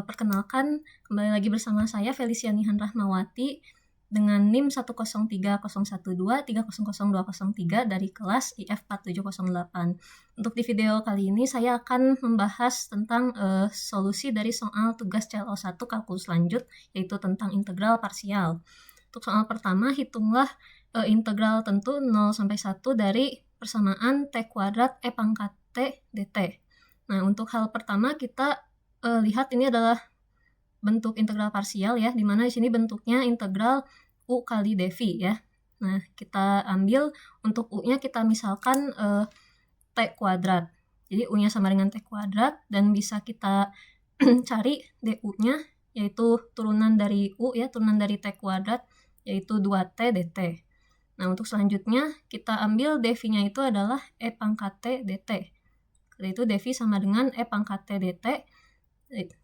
Perkenalkan, kembali lagi bersama saya Felicia Nihan Rahmawati dengan NIM 1030123000203 dari kelas IF 4708. Untuk di video kali ini saya akan membahas tentang solusi dari soal tugas CLO1 kalkulus lanjut, yaitu tentang integral parsial. Untuk soal pertama, hitunglah integral tentu 0 sampai 1 dari persamaan T kuadrat E pangkat T dt. Nah, untuk hal pertama kita lihat ini adalah bentuk integral parsial ya, di mana di sini bentuknya integral U kali dv ya. Nah, kita ambil untuk U-nya kita misalkan T kuadrat. Jadi U-nya sama dengan T kuadrat dan bisa kita cari du-nya yaitu turunan dari U ya, turunan dari T kuadrat yaitu 2T dt. Nah, untuk selanjutnya kita ambil dv-nya itu adalah E pangkat T dt. Yaitu dv sama dengan E pangkat T dt,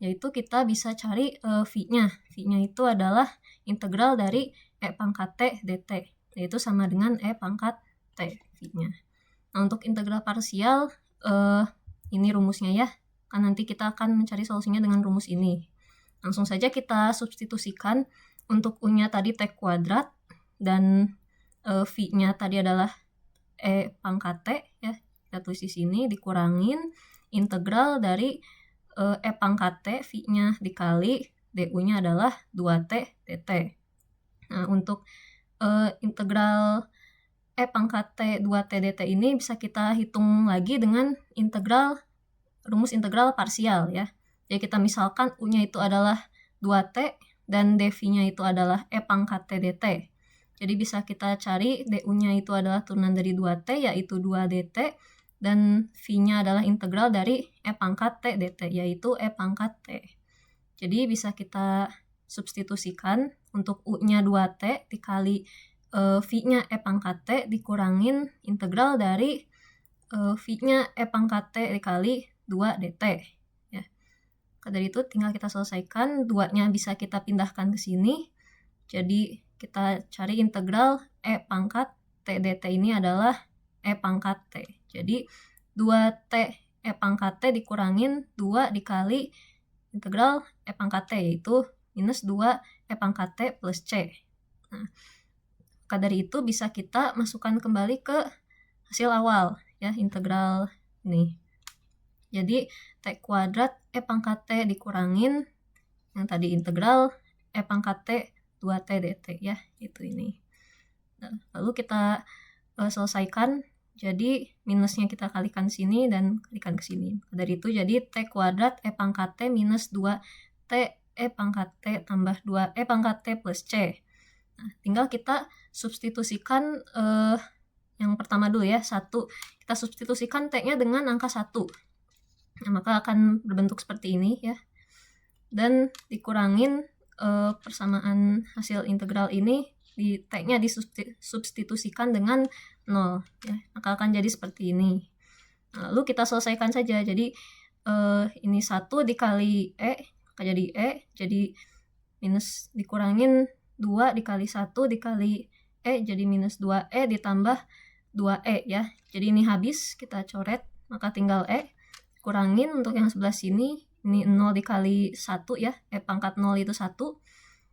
yaitu kita bisa cari V-nya. V-nya itu adalah integral dari E pangkat T dt, yaitu sama dengan E pangkat T V-nya. Nah, untuk integral parsial, ini rumusnya ya, kan nanti kita akan mencari solusinya dengan rumus ini. Langsung saja kita substitusikan. Untuk U-nya tadi T kuadrat, dan V-nya tadi adalah E pangkat T, ya. Kita tulis di sini, dikurangin integral dari E pangkat T, V-nya dikali du-nya adalah 2T dt. Nah, untuk integral E pangkat T 2T dt ini bisa kita hitung lagi dengan rumus integral parsial ya. Jadi kita misalkan U-nya itu adalah 2T dan dv-nya itu adalah E pangkat T dt. Jadi bisa kita cari du-nya itu adalah turunan dari 2T yaitu 2 dt. Dan V-nya adalah integral dari E pangkat T dt, yaitu E pangkat T. Jadi bisa kita substitusikan untuk U-nya 2T dikali V-nya E pangkat T dikurangin integral dari V-nya E pangkat T dikali 2 dt. Ya. Dari itu tinggal kita selesaikan, 2-nya bisa kita pindahkan ke sini. Jadi kita cari integral E pangkat T dt ini adalah E pangkat T. Jadi 2T E pangkat T dikurangin 2 dikali integral E pangkat T, yaitu minus 2 E pangkat T plus C. Nah, maka dari itu bisa kita masukkan kembali ke hasil awal ya, integral ini. Jadi T kuadrat E pangkat T dikurangin yang tadi integral E pangkat T 2T dt ya, itu ini. Nah, lalu kita selesaikan. Jadi minusnya kita kalikan sini dan kalikan ke sini. Dari itu jadi T kuadrat E pangkat T minus 2T E pangkat T tambah 2 E pangkat T plus C. Nah, tinggal kita substitusikan yang pertama dulu ya, 1. Kita substitusikan T-nya dengan angka 1. Nah, maka akan berbentuk seperti ini ya. Dan dikurangin persamaan hasil integral ini, di T-nya disubstitusikan dengan 0 ya, maka akan jadi seperti ini. Nah, lalu kita selesaikan saja. Jadi ini 1 dikali E maka jadi E, jadi minus dikurangin 2 dikali 1 dikali E jadi minus 2E ditambah 2E ya. Jadi ini habis, kita coret, maka tinggal E. Kurangin untuk yang sebelah sini, ini 0 dikali 1 ya, E pangkat 0 itu 1.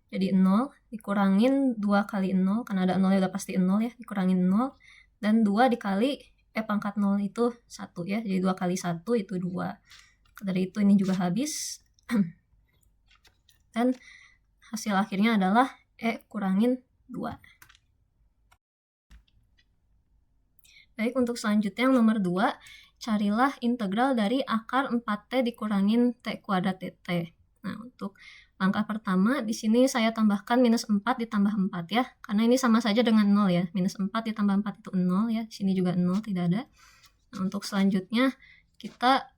Jadi 0 dikurangin 2 kali 0, karena ada 0 ya udah pasti 0 ya, dikurangin 0. Dan 2 dikali E pangkat 0 itu 1 ya, jadi 2 kali 1 itu 2. Dari itu ini juga habis. Dan hasil akhirnya adalah E kurangin 2. Baik, untuk selanjutnya yang nomor 2, carilah integral dari akar 4T dikurangin T kuadrat dt. Nah, untuk langkah pertama di sini saya tambahkan minus 4 ditambah 4 ya, karena ini sama saja dengan 0 ya. Minus 4 ditambah 4 itu 0 ya, sini juga 0, tidak ada. Nah, untuk selanjutnya kita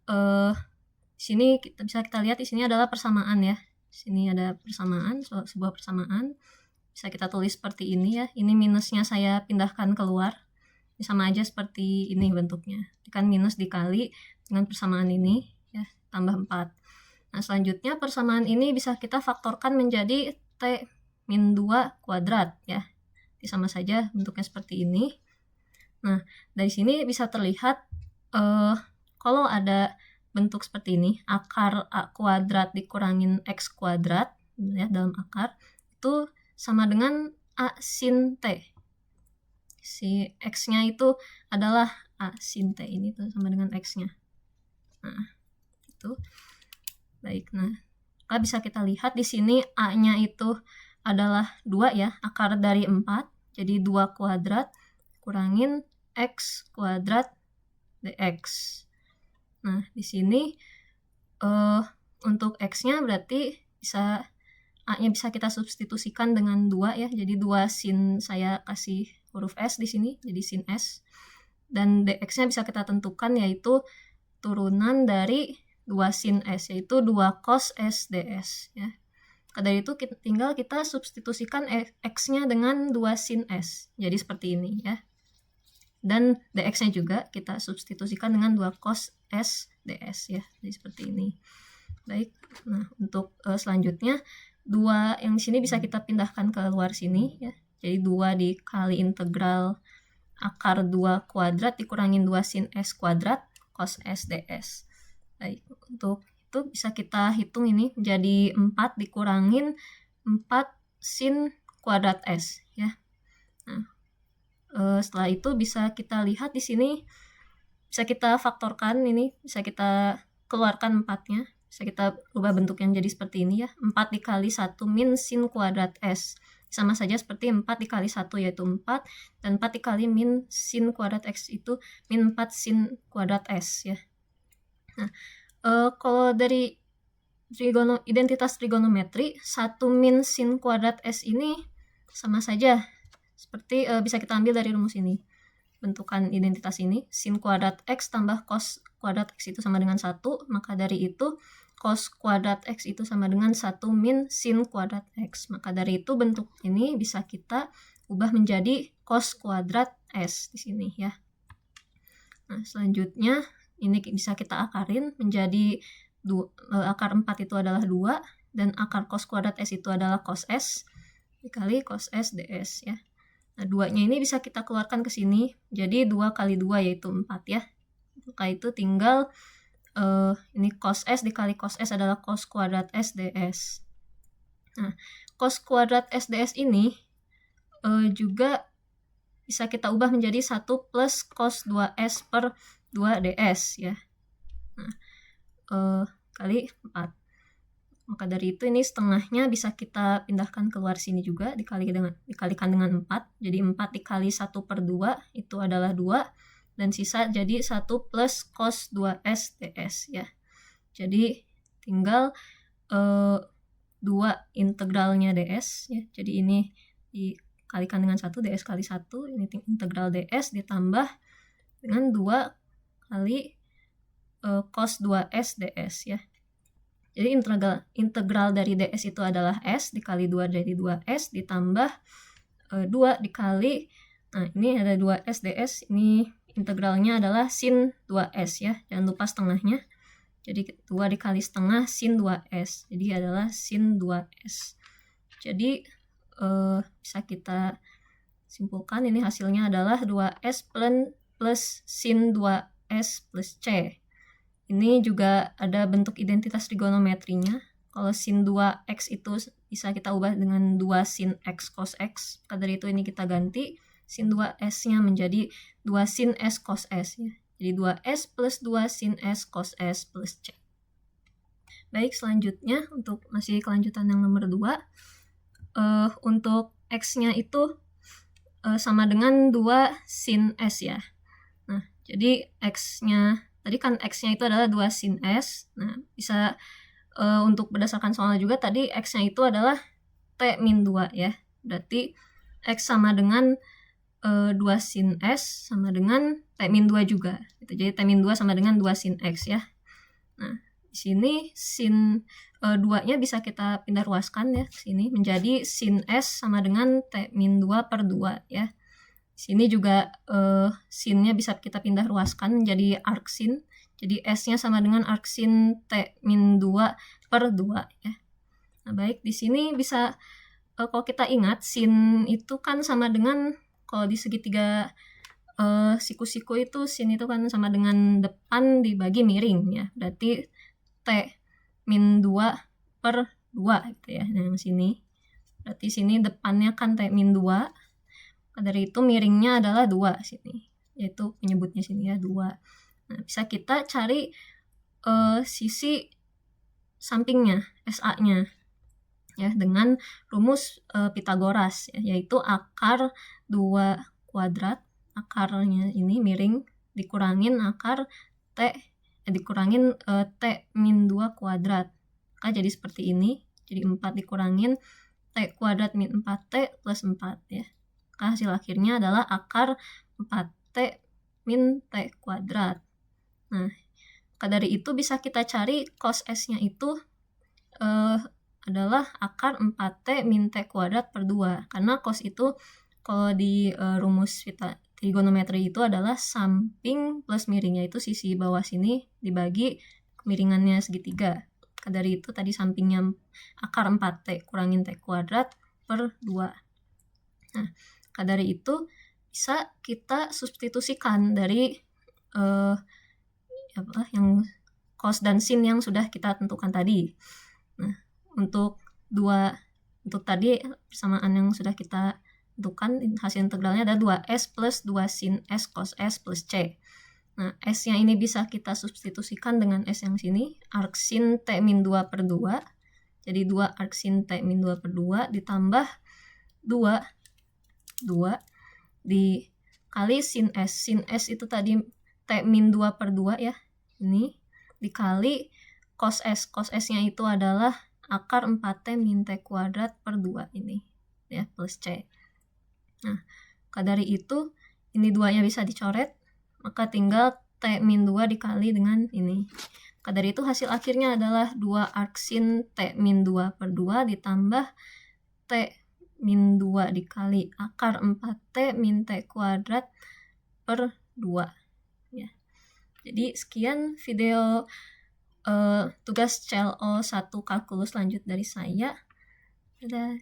sini bisa kita lihat di sini adalah persamaan ya. Sini ada persamaan, sebuah persamaan. Bisa kita tulis seperti ini ya. Ini minusnya saya pindahkan keluar. Ini sama aja seperti ini bentuknya. Kan minus dikali dengan persamaan ini ya, tambah 4. Nah, selanjutnya persamaan ini bisa kita faktorkan menjadi T min 2 kuadrat ya. Ini sama saja bentuknya seperti ini. Nah, dari sini bisa terlihat kalau ada bentuk seperti ini, akar A kuadrat dikurangin X kuadrat, ya, dalam akar, itu sama dengan A sin T. Si X-nya itu adalah A sin T, ini tuh sama dengan X-nya. Nah, itu. Baik, nah, bisa kita lihat di sini A-nya itu adalah 2 ya, akar dari 4, jadi 2 kuadrat kurangin X kuadrat dx. Nah, di sini untuk X-nya berarti A-nya bisa kita substitusikan dengan 2 ya, jadi 2 sin, saya kasih huruf S di sini, jadi sin S. Dan dx-nya bisa kita tentukan yaitu turunan dari 2 sin S, yaitu 2 cos S ds ya. Dari itu tinggal kita substitusikan X-nya dengan 2 sin S, jadi seperti ini ya. Dan dx-nya juga kita substitusikan dengan 2 cos S ds ya, jadi seperti ini. Baik, nah untuk selanjutnya 2 yang di sini bisa kita pindahkan ke luar sini ya. Jadi 2 dikali integral akar 2 kuadrat dikurangin 2 sin S kuadrat cos S ds. Baik, untuk itu bisa kita hitung ini menjadi 4 dikurangin 4 sin kuadrat S ya. Nah, setelah itu bisa kita lihat di sini, bisa kita faktorkan, ini bisa kita keluarkan 4-nya, bisa kita ubah bentuk yang jadi seperti ini ya, 4 dikali 1 min sin kuadrat S, sama saja seperti 4 dikali 1 yaitu 4, dan 4 dikali min sin kuadrat X itu min 4 sin kuadrat S ya. Nah, kalau dari identitas trigonometri, 1 min sin kuadrat S ini sama saja seperti bisa kita ambil dari rumus ini. Bentukan identitas ini, sin kuadrat X tambah cos kuadrat X itu sama dengan 1, maka dari itu cos kuadrat X itu sama dengan 1 min sin kuadrat X. Maka dari itu bentuk ini bisa kita ubah menjadi cos kuadrat S di sini ya. Nah, selanjutnya ini bisa kita akarin menjadi akar 4 itu adalah 2, dan akar cos kuadrat S itu adalah cos S dikali cos S ds ya. Nah, 2-nya ini bisa kita keluarkan ke sini, jadi 2 kali 2 yaitu 4 ya. Maka itu tinggal ini cos S dikali cos S adalah cos kuadrat S ds. Nah, cos kuadrat S ds ini juga bisa kita ubah menjadi 1 plus cos 2S per 2 ds ya. Nah, kali 4. Maka dari itu ini setengahnya bisa kita pindahkan keluar sini juga, dikalikan dengan 4. Jadi 4 dikali 1 per 2 itu adalah 2, dan sisa jadi 1 plus cos 2S ds ya. Jadi tinggal 2 integralnya ds ya. Jadi ini dikalikan dengan 1, ds kali 1, ini integral ds ditambah dengan 2 kali cos 2S ds ya. Jadi integral dari ds itu adalah S dikali 2 dari 2S ditambah 2 dikali, nah ini ada 2S ds, ini integralnya adalah sin 2S ya, jangan lupa setengahnya. Jadi 2 dikali setengah sin 2S, jadi adalah sin 2S. Jadi bisa kita simpulkan ini hasilnya adalah 2S plus sin 2S plus C. Ini juga ada bentuk identitas trigonometrinya. Kalau sin 2x itu bisa kita ubah dengan 2 sin x cos x. Maka dari itu ini kita ganti sin 2s-nya menjadi 2 sin s cos s ya. Jadi 2s plus 2 sin s cos s plus c. Baik, selanjutnya untuk masih kelanjutan yang nomor 2. Untuk x-nya itu sama dengan 2 sin s ya. Nah, jadi x-nya tadi kan X-nya itu adalah 2 sin S. Nah, bisa untuk berdasarkan soal juga tadi X-nya itu adalah T min 2 ya. Berarti X sama dengan 2 sin S sama dengan T min 2 juga. Jadi T min 2 sama dengan 2 sin X ya. Nah, di sini sin 2-nya bisa kita pindah ruaskan ya. Sini menjadi sin S sama dengan T min 2 per 2 ya. Sini juga sin-nya bisa kita pindah ruaskan menjadi arc sin. Jadi S-nya sama dengan arc sin T min 2 per 2 ya. Nah, baik, di sini bisa kalau kita ingat sin itu kan sama dengan, kalau di segitiga siku-siku itu sin itu kan sama dengan depan dibagi miring ya. Berarti T min 2 per 2 gitu ya. Nah, yang sini. Berarti sini depannya kan T min 2. Dari itu miringnya adalah 2 sini. Yaitu penyebutnya sini ya 2. Nah, bisa kita cari sisi sampingnya, SA-nya. Ya, dengan rumus Pitagoras ya, yaitu akar 2 kuadrat, akarnya ini miring dikurangin akar dikurangin T min 2 kuadrat. Maka jadi seperti ini. Jadi 4 dikurangin T kuadrat min 4T plus 4 ya. Maka hasil akhirnya adalah akar 4T min T kuadrat. Nah, maka dari itu bisa kita cari cos S-nya itu adalah akar 4T min T kuadrat per 2. Karena cos itu kalau di rumus trigonometri itu adalah samping plus miringnya itu sisi bawah sini dibagi kemiringannya segitiga. Maka dari itu tadi sampingnya akar 4T kurangin T kuadrat per 2. Nah, maka dari itu bisa kita substitusikan dari yang cos dan sin yang sudah kita tentukan tadi. Nah, untuk tadi persamaan yang sudah kita tentukan, hasil integralnya ada 2S plus 2 sin S cos S plus C. Nah, S-nya ini bisa kita substitusikan dengan S yang sini, arc sin T min 2 per 2. Jadi 2 arc sin T min 2 per 2 ditambah 2 dikali sin S. Sin S itu tadi T min 2 per 2 ya. Ini dikali cos S. Cos S-nya itu adalah akar 4T min T kuadrat per 2 ini. Ya, plus C. Nah, maka dari itu, ini 2-nya bisa dicoret. Maka tinggal T min 2 dikali dengan ini. Maka dari itu hasil akhirnya adalah 2 arc sin T min 2 per 2 ditambah T min 2 dikali akar 4T min T kuadrat per 2. Ya. Jadi sekian video tugas CLO 1 kalkulus lanjut dari saya. Dadah.